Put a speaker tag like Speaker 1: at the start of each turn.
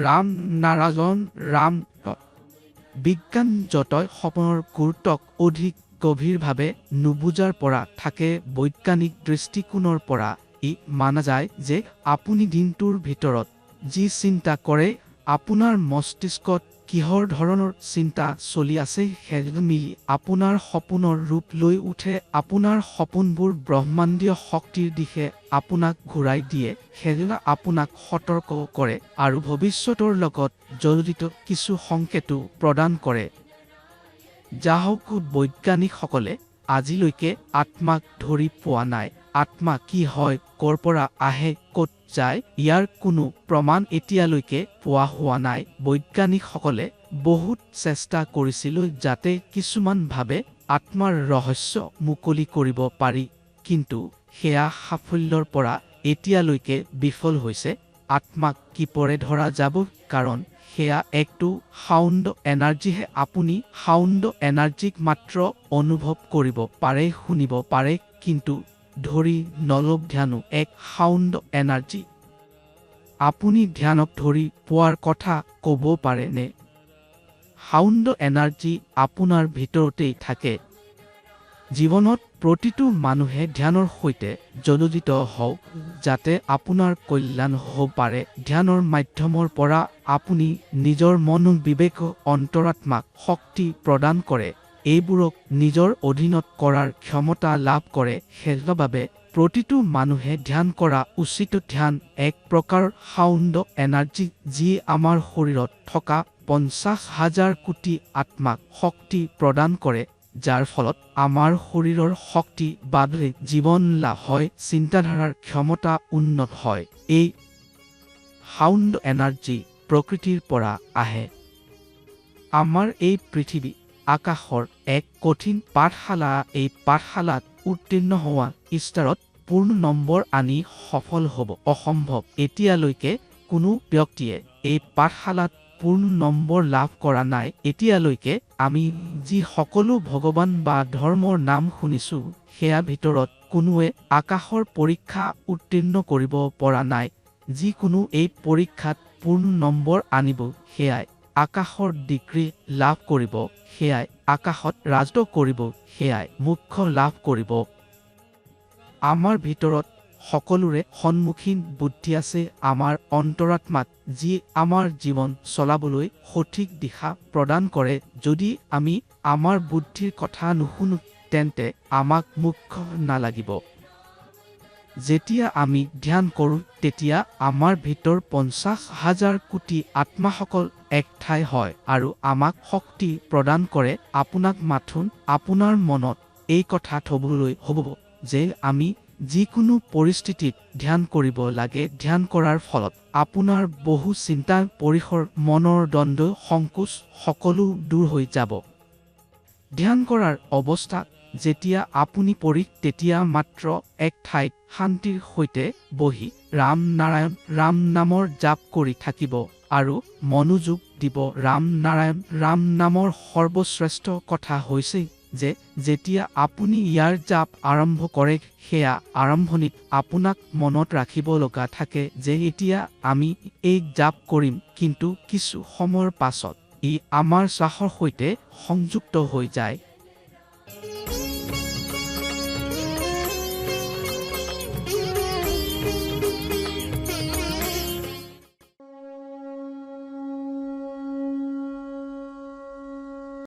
Speaker 1: ৰাম নাৰায়ণ ৰাম। বিজ্ঞান যতই সপোনৰ গুৰুত্বক অধিক গভীৰভাৱে নুবুজাৰ পৰা থাকে, বৈজ্ঞানিক দৃষ্টিকোণৰ পৰা ই মানা যায় যে আপুনি দিনটোৰ ভিতৰত যি চিন্তা কৰে, আপোনাৰ মস্তিষ্কত কিহৰ ধৰণৰ চিন্তা চলি আছে সেয়া মিলি আপোনাৰ সপোনৰ ৰূপ লৈ উঠে। আপোনাৰ সপোনবোৰ ব্ৰহ্মাণ্ডীয় শক্তিৰ দিশে আপোনাক ঘূৰাই দিয়ে, সেয়া আপোনাক সতৰ্ক কৰে আৰু ভৱিষ্যতৰ লগত জড়িত কিছু সংকেতো প্ৰদান কৰে। যাহওক বৈজ্ঞানিকসকলে আজিলৈকে আত্মাক ধৰি পোৱা নাই। আত্মা কি হয়, ক'ৰ পৰা আহে, ক'ত যায়, ইয়াৰ কোনো প্ৰমাণ এতিয়ালৈকে পোৱা হোৱা নাই। বৈজ্ঞানিকসকলে বহুত চেষ্টা কৰিছিল যাতে কিছুমান ভাৱে আত্মাৰ ৰহস্য মুকলি কৰিব পাৰি, কিন্তু সেয়া সাফল্যৰ পৰা এতিয়ালৈকে বিফল হৈছে। আত্মাক কিপৰে ধৰা যাব, কাৰণ সেয়া একটো সাউণ্ড এনাৰ্জিহে। আপুনি সাউণ্ড এনাৰ্জিক মাত্ৰ অনুভৱ কৰিব পাৰে, শুনিব পাৰে, কিন্তু ধৰি নলব। ধ্যানো এক সাউণ্ড এনাৰ্জি। আপুনি ধ্যানক ধৰি পোৱাৰ কথা ক'ব পাৰেনে? সাউণ্ড এনাৰ্জি আপোনাৰ ভিতৰতেই থাকে। জীৱনত প্ৰতিটো মানুহে ধ্যানৰ সৈতে জড়িত হওক, যাতে আপোনাৰ কল্যাণ হ'ব পাৰে। ধ্যানৰ মাধ্যমৰ পৰা আপুনি নিজৰ মন, বিবেক, অন্তৰাত্মাক শক্তি প্ৰদান কৰে, এইবোৰক নিজৰ অধীনত কৰাৰ ক্ষমতা লাভ কৰে। সেইবাবে প্ৰতিটো মানুহে ধ্যান কৰা উচিত। ধ্যান এক প্ৰকাৰ সাউণ্ড এনাৰ্জি, যি আমাৰ শৰীৰত থকা 50,000 কোটি আত্মাক শক্তি প্ৰদান কৰে, যাৰ ফলত আমাৰ শৰীৰৰ শক্তি বাঢ়ে, জীৱন লাভ হয়, চিন্তাধাৰাৰ ক্ষমতা উন্নত হয়। এই সাউণ্ড এনাৰ্জি প্ৰকৃতিৰ পৰা আহে। আমাৰ এই পৃথিৱী আকাশৰ এক কঠিন পাঠশালা। এই পাঠশালাত উত্তীৰ্ণ হোৱা ষ্টাৰত পূৰ্ণ নম্বৰ আনি সফল হ'ব অসম্ভৱ। এতিয়ালৈকে কোনো ব্যক্তিয়ে এই পাঠশালাত পূৰ্ণ নম্বৰ লাভ কৰা নাই। এতিয়ালৈকে আমি যি সকলো ভগৱান বা ধৰ্মৰ নাম শুনিছোঁ, সেয়া ভিতৰত কোনোৱে আকাশৰ পৰীক্ষা উত্তীৰ্ণ কৰিব পৰা নাই। যিকোনো এই পৰীক্ষাত পূৰ্ণ নম্বৰ আনিব, সেয়াই আকাশৰ ডিগ্ৰী লাভ কৰিব, সেয়াই আকাশত ৰাজত্ব কৰিব, সেয়াই মোক্ষ লাভ কৰিব। আমাৰ ভিতৰত সকলোৰে সন্মুখীন বুদ্ধি আছে, আমাৰ অন্তৰাত্মাত, যি আমাৰ জীৱন চলাবলৈ সঠিক দিশা প্ৰদান কৰে। যদি আমি আমাৰ বুদ্ধিৰ কথা নুশুনো, তেন্তে আমাক মোক্ষ নালাগিব। যেতিয়া আমি ধ্যান কৰোঁ, তেতিয়া আমাৰ ভিতৰ 50,000 কোটি আত্মাসকল এক ঠাই হয় আৰু আমাক শক্তি প্ৰদান কৰে। আপোনাক মাথোন আপোনাৰ মনত এই কথা থবলৈ হ'ব যে আমি যিকোনো পৰিস্থিতিত ধ্যান কৰিব লাগে। ধ্যান কৰাৰ ফলত আপোনাৰ বহু চিন্তা, পৰিসৰ, মনৰ দ্বন্দ্ব, সংকোচ সকলো দূৰ হৈ যাব। ধ্যান কৰাৰ অৱস্থা যেতিয়া আপুনি তেতিয়া মাত্ৰ এক ঠাইত শান্তিৰ সৈতে বহি ৰাম নাৰায়ণ ৰাম নামৰ জাপ কৰি থাকিব আৰু মনোযোগ দিব। ৰাম নাৰায়ণ ৰাম নামৰ সৰ্বশ্ৰেষ্ঠ কথা হৈছে যে যেতিয়া আপুনি ইয়াৰ জাপ আৰম্ভ কৰে, সেয়া আৰম্ভণিত আপোনাক মনত ৰাখিব লগা থাকে যে এতিয়া আমি এই জাপ কৰিম, কিন্তু কিছু সময়ৰ পাছত ই আমাৰ শ্বাসৰ সৈতে সংযুক্ত হৈ যায়।